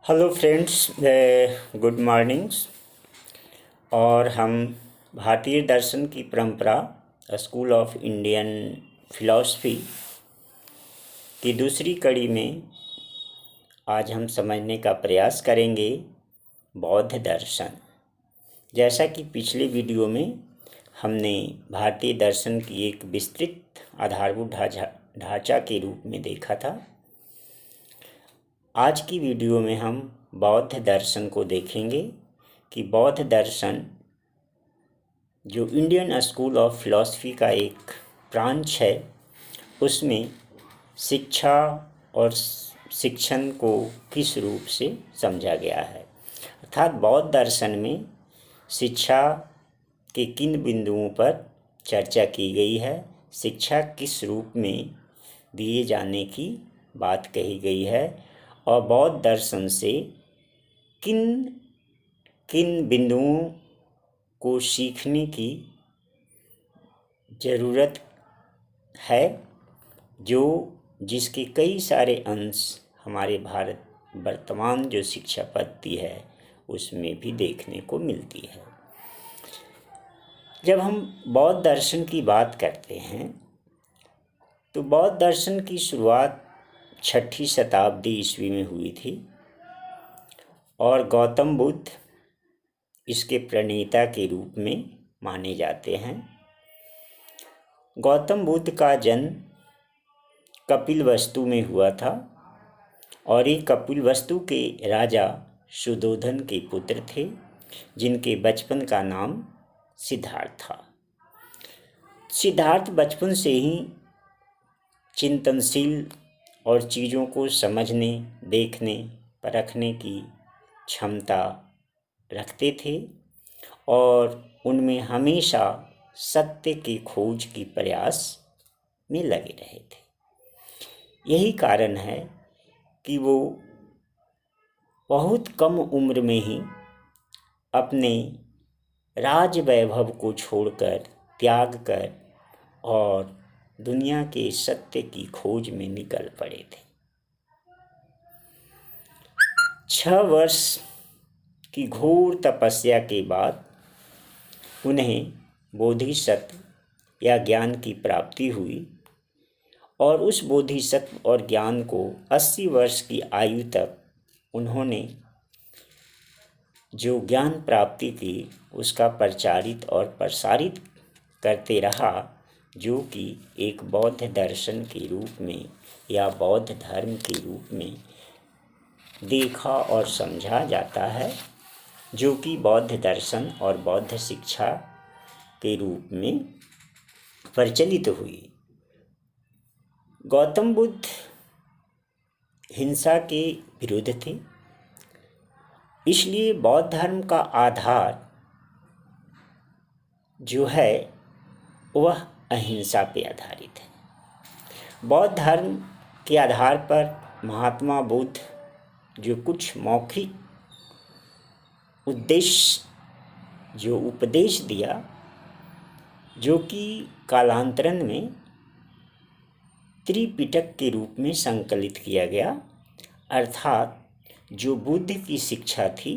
Hello friends, good mornings. और हम भारतीय दर्शन की परंपरा स्कूल ऑफ इंडियन फिलॉसफी की दूसरी कड़ी में आज हम समझने का प्रयास करेंगे बौद्ध दर्शन। जैसा कि पिछले वीडियो में हमने भारतीय दर्शन की एक विस्तृत आधारभूत ढांचा के रूप में देखा था, आज की वीडियो में हम बौद्ध दर्शन को देखेंगे कि बौद्ध दर्शन जो इंडियन स्कूल ऑफ फिलॉसफी का एक ब्रांच है, उसमें शिक्षा और शिक्षण को किस रूप से समझा गया है। अर्थात बौद्ध दर्शन में शिक्षा के किन बिंदुओं पर चर्चा की गई है, शिक्षा किस रूप में दिए जाने की बात कही गई है और बौद्ध दर्शन से किन किन बिंदुओं को सीखने की ज़रूरत है, जो जिसके कई सारे अंश हमारे भारत वर्तमान जो शिक्षा पद्धति है उसमें भी देखने को मिलती है। जब हम बौद्ध दर्शन की बात करते हैं तो बौद्ध दर्शन की शुरुआत 6वीं शताब्दी ईस्वी में हुई थी और गौतम बुद्ध इसके प्रणेता के रूप में माने जाते हैं। गौतम बुद्ध का जन्म कपिलवस्तु में हुआ था और ये कपिलवस्तु के राजा सुधोधन के पुत्र थे, जिनके बचपन का नाम सिद्धार्थ था। सिद्धार्थ बचपन से ही चिंतनशील और चीज़ों को समझने, देखने, परखने की क्षमता रखते थे और उनमें हमेशा सत्य की खोज की प्रयास में लगे रहे थे। यही कारण है कि वो बहुत कम उम्र में ही अपने राज वैभव को छोड़कर, त्याग कर और दुनिया के सत्य की खोज में निकल पड़े थे। 6 वर्ष की घोर तपस्या के बाद उन्हें बोधिसत्व या ज्ञान की प्राप्ति हुई और उस बोधिसत्व और ज्ञान को 80 वर्ष की आयु तक उन्होंने जो ज्ञान प्राप्ति की उसका प्रचारित और प्रसारित करते रहा, जो कि एक बौद्ध दर्शन के रूप में या बौद्ध धर्म के रूप में देखा और समझा जाता है, जो कि बौद्ध दर्शन और बौद्ध शिक्षा के रूप में प्रचलित हुई। गौतम बुद्ध हिंसा के विरुद्ध थे, इसलिए बौद्ध धर्म का आधार जो है वह अहिंसा पे आधारित है। बौद्ध धर्म के आधार पर महात्मा बुद्ध जो कुछ मौखिक उद्देश्य जो उपदेश दिया, जो कि कालांतरण में त्रिपिटक के रूप में संकलित किया गया। अर्थात जो बुद्ध की शिक्षा थी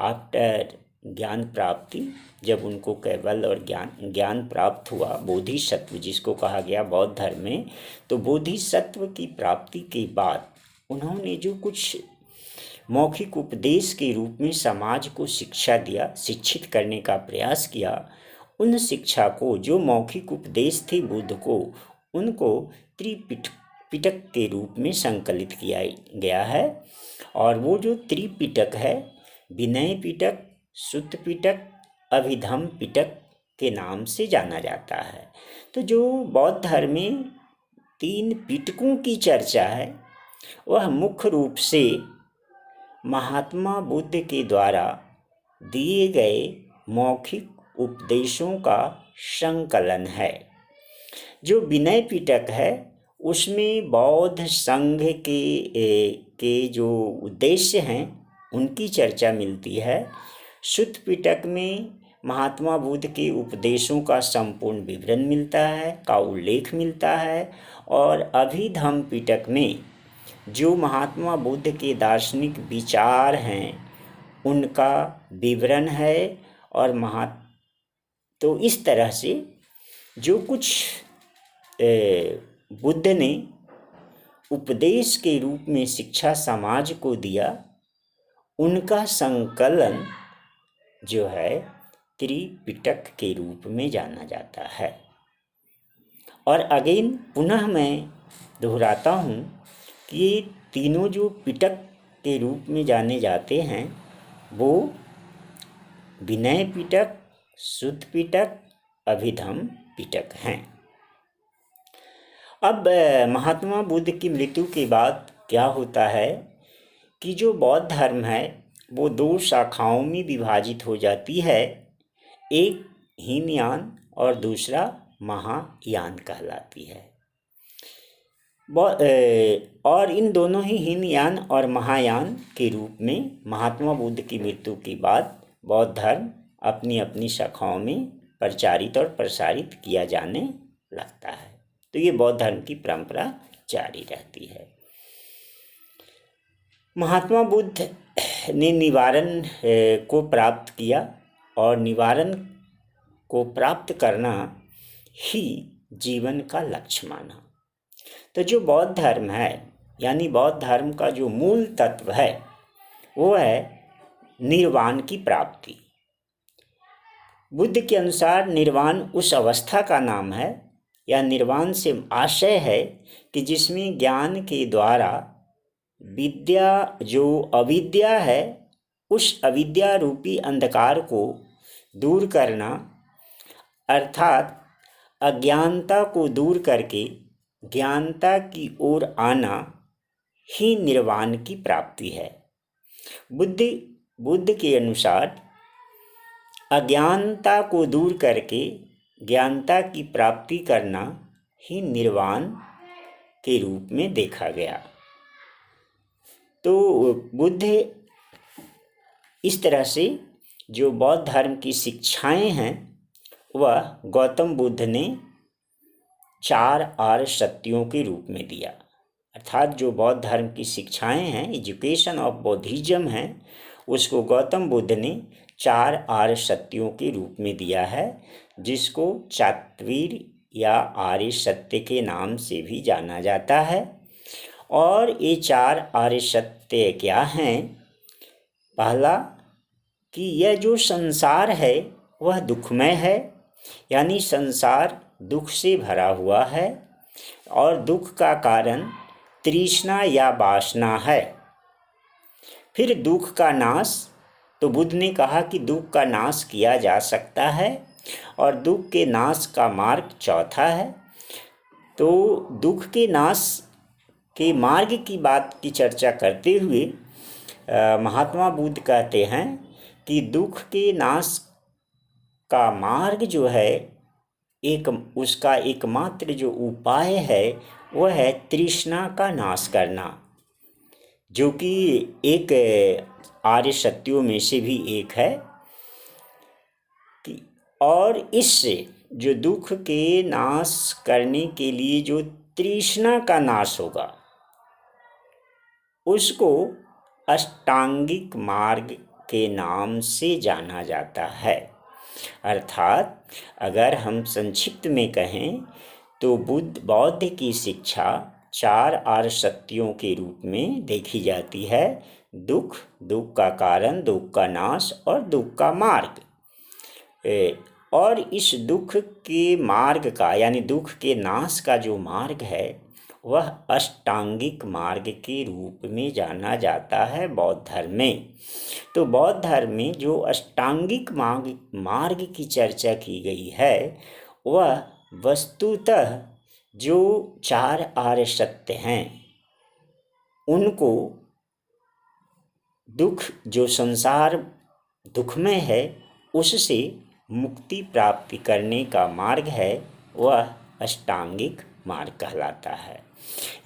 आफ्टर ज्ञान प्राप्ति, जब उनको कैवल्य और ज्ञान प्राप्त हुआ, बोधिसत्व जिसको कहा गया बौद्ध धर्म में, तो बोधिसत्व की प्राप्ति के बाद उन्होंने जो कुछ मौखिक उपदेश के रूप में समाज को शिक्षा दिया, शिक्षित करने का प्रयास किया, उन शिक्षा को जो मौखिक उपदेश थे बुद्ध को, उनको त्रिपिटक के रूप में संकलित किया गया है। और वो जो त्रिपिटक है, विनय पिटक, सुत्त पिटक, अभिधम्म पिटक के नाम से जाना जाता है। तो जो बौद्ध धर्म में 3 पिटकों की चर्चा है, वह मुख्य रूप से महात्मा बुद्ध के द्वारा दिए गए मौखिक उपदेशों का संकलन है। जो विनय पिटक है उसमें बौद्ध संघ के जो उद्देश्य हैं उनकी चर्चा मिलती है। सुत्त पिटक में महात्मा बुद्ध के उपदेशों का संपूर्ण विवरण मिलता है, का उल्लेख मिलता है। और अभिधम्म पिटक में जो महात्मा बुद्ध के दार्शनिक विचार हैं उनका विवरण है। और तो इस तरह से जो कुछ बुद्ध ने उपदेश के रूप में शिक्षा समाज को दिया, उनका संकलन जो है त्रिपिटक के रूप में जाना जाता है। और अगेन पुनः मैं दोहराता हूँ कि ये तीनों जो पिटक के रूप में जाने जाते हैं वो विनय पिटक, शुद्ध पिटक, अभिधम पिटक हैं। अब महात्मा बुद्ध की मृत्यु के बाद क्या होता है कि जो बौद्ध धर्म है वो दो शाखाओं में विभाजित हो जाती है। एक हीनयान और दूसरा महायान कहलाती है। और इन दोनों ही हीनयान और महायान के रूप में महात्मा बुद्ध की मृत्यु के बाद बौद्ध धर्म अपनी अपनी शाखाओं में प्रचारित और प्रसारित किया जाने लगता है। तो ये बौद्ध धर्म की परंपरा जारी रहती है। महात्मा बुद्ध ने निवारण को प्राप्त किया और निवारण को प्राप्त करना ही जीवन का लक्ष्य माना। तो जो बौद्ध धर्म है यानी बौद्ध धर्म का जो मूल तत्व है वो है निर्वाण की प्राप्ति। बुद्ध के अनुसार निर्वाण उस अवस्था का नाम है या निर्वाण से आशय है कि जिसमें ज्ञान के द्वारा विद्या जो अविद्या है उस अविद्या रूपी अंधकार को दूर करना, अर्थात अज्ञानता को दूर करके ज्ञानता की ओर आना ही निर्वाण की प्राप्ति है। बुद्ध के अनुसार अज्ञानता को दूर करके ज्ञानता की प्राप्ति करना ही निर्वाण के रूप में देखा गया। तो बुद्ध इस तरह से जो बौद्ध धर्म की शिक्षाएं हैं वह गौतम बुद्ध ने 4 आर्य सत्यों के रूप में दिया। अर्थात जो बौद्ध धर्म की शिक्षाएं हैं, एजुकेशन ऑफ बौद्धिज्म है, उसको गौतम बुद्ध ने 4 आर्य सत्यों के रूप में दिया है, जिसको चातुर्वर्ण्य या आर्य सत्य के नाम से भी जाना जाता है। और ये 4 आर्य सत्य क्या हैं? पहला कि यह जो संसार है वह दुखमय है, यानी संसार दुख से भरा हुआ है और दुख का कारण तृष्णा या वासना है। फिर दुख का नाश, तो बुद्ध ने कहा कि दुख का नाश किया जा सकता है और दुख के नाश का मार्ग चौथा है। तो दुख के नाश के मार्ग की बात की चर्चा करते हुए महात्मा बुद्ध कहते हैं कि दुख के नाश का मार्ग जो है उसका एकमात्र जो उपाय है वह है तृष्णा का नाश करना, जो कि एक आर्य सत्यों में से भी एक है। और इससे जो दुख के नाश करने के लिए जो तृष्णा का नाश होगा उसको अष्टांगिक मार्ग के नाम से जाना जाता है। अर्थात अगर हम संक्षिप्त में कहें तो बौद्ध की शिक्षा 4 आर्य सत्यों के रूप में देखी जाती है। दुख, दुख का कारण, दुख का नाश और दुख का मार्ग। और इस दुख के मार्ग का यानी दुख के नाश का जो मार्ग है वह अष्टांगिक मार्ग के रूप में जाना जाता है बौद्ध धर्म में। तो बौद्ध धर्म में जो अष्टांगिक मार्ग की चर्चा की गई है वह वस्तुतः जो 4 आर्य सत्य हैं उनको दुख, जो संसार दुखमय है, उससे मुक्ति प्राप्ति करने का मार्ग है वह अष्टांगिक मार्ग कहलाता है।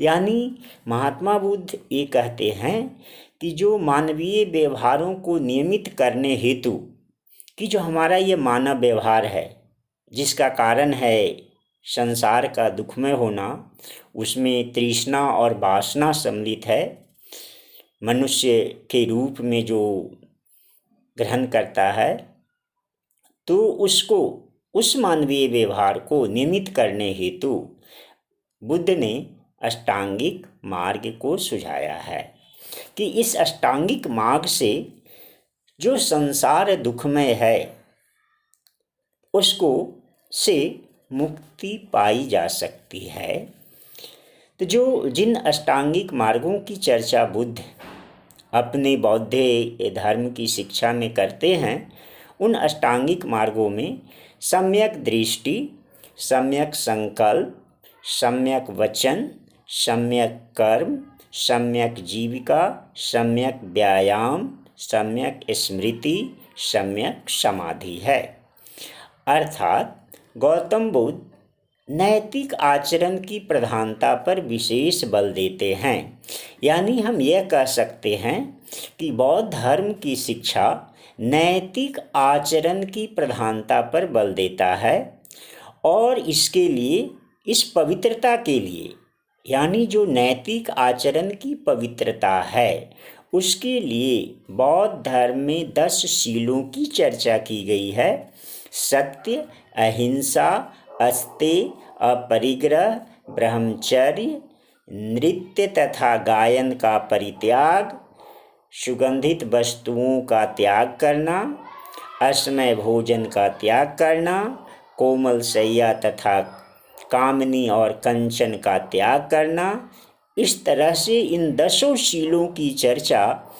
यानी महात्मा बुद्ध ये कहते हैं कि जो मानवीय व्यवहारों को नियमित करने हेतु कि जो हमारा ये मानव व्यवहार है जिसका कारण है संसार का दुखमय होना, उसमें तृष्णा और वासना सम्मिलित है। मनुष्य के रूप में जो ग्रहण करता है, तो उसको, उस मानवीय व्यवहार को नियमित करने हेतु बुद्ध ने अष्टांगिक मार्ग को सुझाया है कि इस अष्टांगिक मार्ग से जो संसार दुखमय है उसको से मुक्ति पाई जा सकती है। तो जो जिन अष्टांगिक मार्गों की चर्चा बुद्ध अपने बौद्ध धर्म की शिक्षा में करते हैं, उन अष्टांगिक मार्गों में सम्यक दृष्टि, सम्यक संकल्प, सम्यक वचन, सम्यक कर्म, सम्यक जीविका, सम्यक व्यायाम, सम्यक स्मृति, सम्यक समाधि है। अर्थात गौतम बुद्ध नैतिक आचरण की प्रधानता पर विशेष बल देते हैं। यानी हम यह कह सकते हैं कि बौद्ध धर्म की शिक्षा नैतिक आचरण की प्रधानता पर बल देता है, और इसके लिए, इस पवित्रता के लिए, यानी जो नैतिक आचरण की पवित्रता है, उसके लिए बौद्ध धर्म में 10 शीलों की चर्चा की गई है। सत्य, अहिंसा, अस्तेय, अपरिग्रह, ब्रह्मचर्य, नृत्य तथा गायन का परित्याग, सुगंधित वस्तुओं का त्याग करना, असमय भोजन का त्याग करना, कोमल शैया तथा कामनी और कंचन का त्याग करना। इस तरह से इन 10 शीलों की चर्चा